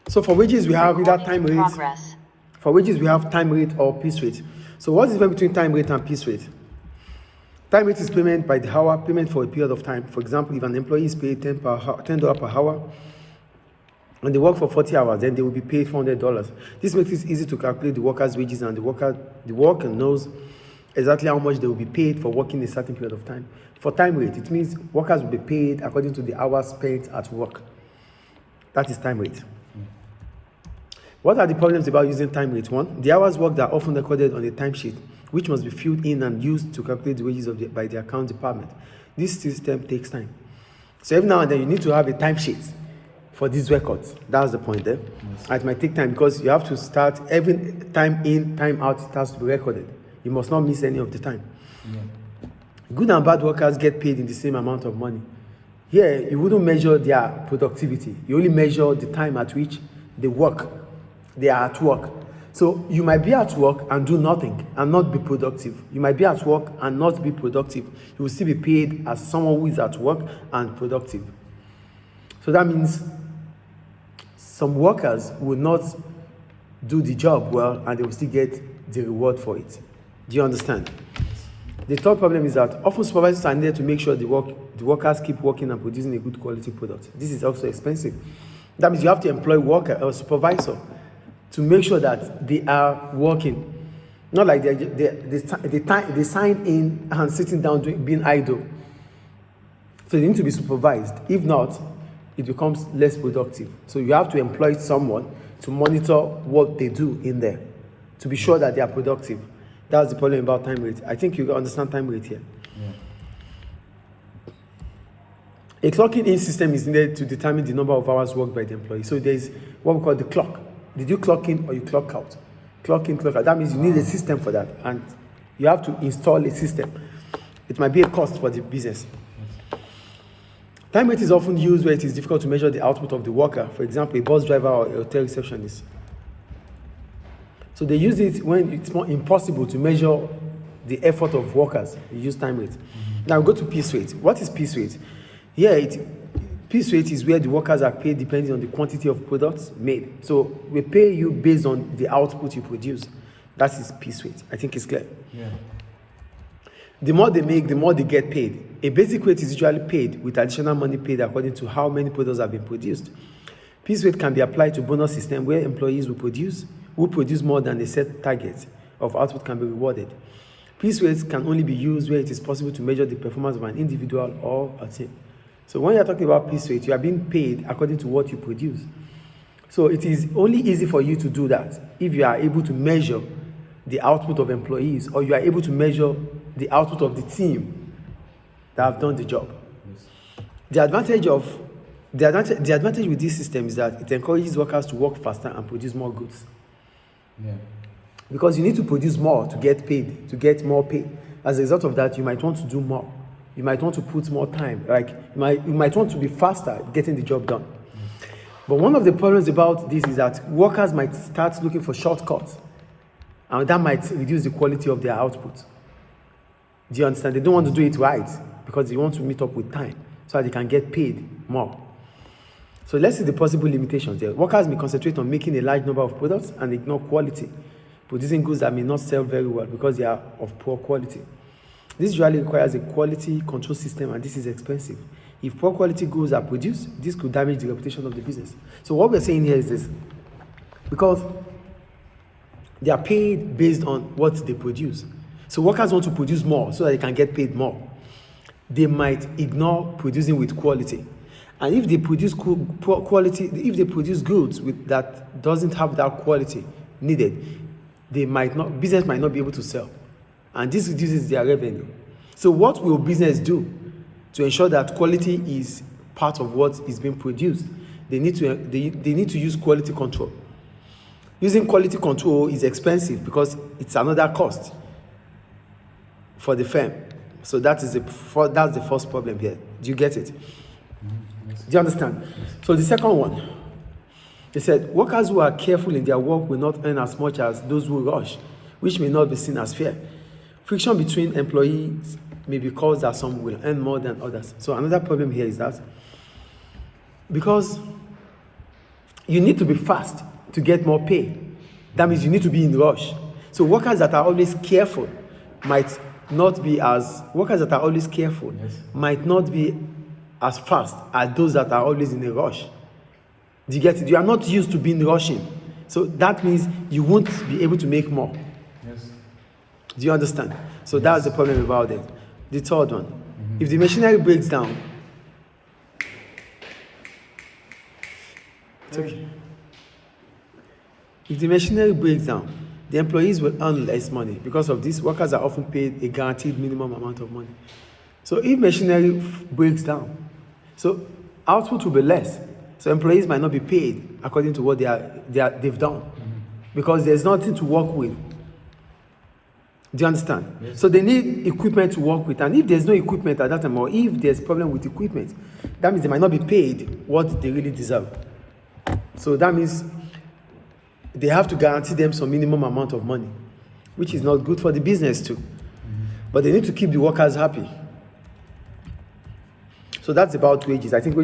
So for wages, we have either Recording time in rate. progress. For wages, we have time rate or piece rate. So what is the difference between time rate and piece rate? Time rate is payment by the hour, payment for a period of time. For example, if an employee is paid $10 per hour, and they work for 40 hours, then they will be paid $400. This makes it easy to calculate the worker's wages, and the worker knows exactly how much they will be paid for working a certain period of time. For time rate, it means workers will be paid according to the hours spent at work. That is time rate. What are the problems about using time rate? One, the hours worked are often recorded on a timesheet, which must be filled in and used to calculate the wages by the account department. This system takes time. So every now and then you need to have a timesheet for these records. That's the point there. Yes. It might take time because you have to start every time in, time out, it has to be recorded. You must not miss any of the time. Yeah. Good and bad workers get paid in the same amount of money. Here, you wouldn't measure their productivity. You only measure the time at which they work. They are at work. So you might be at work and do nothing and not be productive. You might be at work and not be productive. You will still be paid as someone who is at work and productive. So that means some workers will not do the job well and they will still get the reward for it. Do you understand? The third problem is that often supervisors are needed to make sure the workers keep working and producing a good quality product. This is also expensive. That means you have to employ a supervisor to make sure that they are working. Not like they sign in and sitting down being idle. So they need to be supervised. If not, it becomes less productive. So you have to employ someone to monitor what they do in there to be sure that they are productive. That's the problem about time rate. I think you understand time rate here. Yeah. A clocking in system is needed to determine the number of hours worked by the employee. So there's what we call the clock. Did you clock in or you clock out? Clock in, clock out. That means you need a system for that. And you have to install a system. It might be a cost for the business. Time rate is often used where it is difficult to measure the output of the worker. For example, a bus driver or a hotel receptionist. So they use it when it's more impossible to measure the effort of workers. They use time rate. Now we go to piece rate. What is piece rate? Here, piece rate is where the workers are paid depending on the quantity of products made. So we pay you based on the output you produce. That is piece rate. I think it's clear. Yeah. The more they make, the more they get paid. A basic rate is usually paid with additional money paid according to how many products have been produced. Piece rate can be applied to bonus system where employees who produce more than a set target of output can be rewarded. Piece rates can only be used where it is possible to measure the performance of an individual or a team. So when you're talking about piece rate, you are being paid according to what you produce. So it is only easy for you to do that if you are able to measure the output of employees or you are able to measure the output of the team that have done the job. Yes. The advantage with this system is that it encourages workers to work faster and produce more goods. Yeah. Because you need to produce more to get paid, to get more pay. As a result of that, you might want to do more. You might want to put more time. Like you might want to be faster getting the job done. But one of the problems about this is that workers might start looking for shortcuts, and that might reduce the quality of their output. Do you understand? They don't want to do it right because they want to meet up with time so that they can get paid more. So let's see the possible limitations there. Workers may concentrate on making a large number of products and ignore quality, producing goods that may not sell very well because they are of poor quality. This usually requires a quality control system, and this is expensive. If poor quality goods are produced, this could damage the reputation of the business. So what we're saying here is this: because they are paid based on what they produce. So workers want to produce more so that they can get paid more. They might ignore producing with quality. And if they produce if they produce goods that doesn't have that quality needed, business might not be able to sell. And this reduces their revenue. So what will business do to ensure that quality is part of what is being produced? They need to use quality control. Using quality control is expensive because it's another cost for the firm. So that's the first problem here. Do you get it? Yes. Do you understand? Yes. So the second one, they said, workers who are careful in their work will not earn as much as those who rush, which may not be seen as fair. Friction between employees may be caused that some will earn more than others. So another problem here is that because you need to be fast to get more pay. That means you need to be in rush. So workers that are always careful might not be as fast as those that are always in a rush. Do you get it? You are not used to being rushing. So that means you won't be able to make more. Yes. Do you understand? So that's the problem about it. The third one. If the machinery breaks down, it's okay. If the machinery breaks down, the employees will earn less money. Because of this, workers are often paid a guaranteed minimum amount of money. So if machinery breaks down, so output will be less. So employees might not be paid according to what they've done, because there's nothing to work with. Do you understand? Yes. So they need equipment to work with, and if there's no equipment at that time, or if there's problem with equipment, that means they might not be paid what they really deserve. So that means they have to guarantee them some minimum amount of money, which is not good for the business too. But they need to keep the workers happy. So that's about wages. I think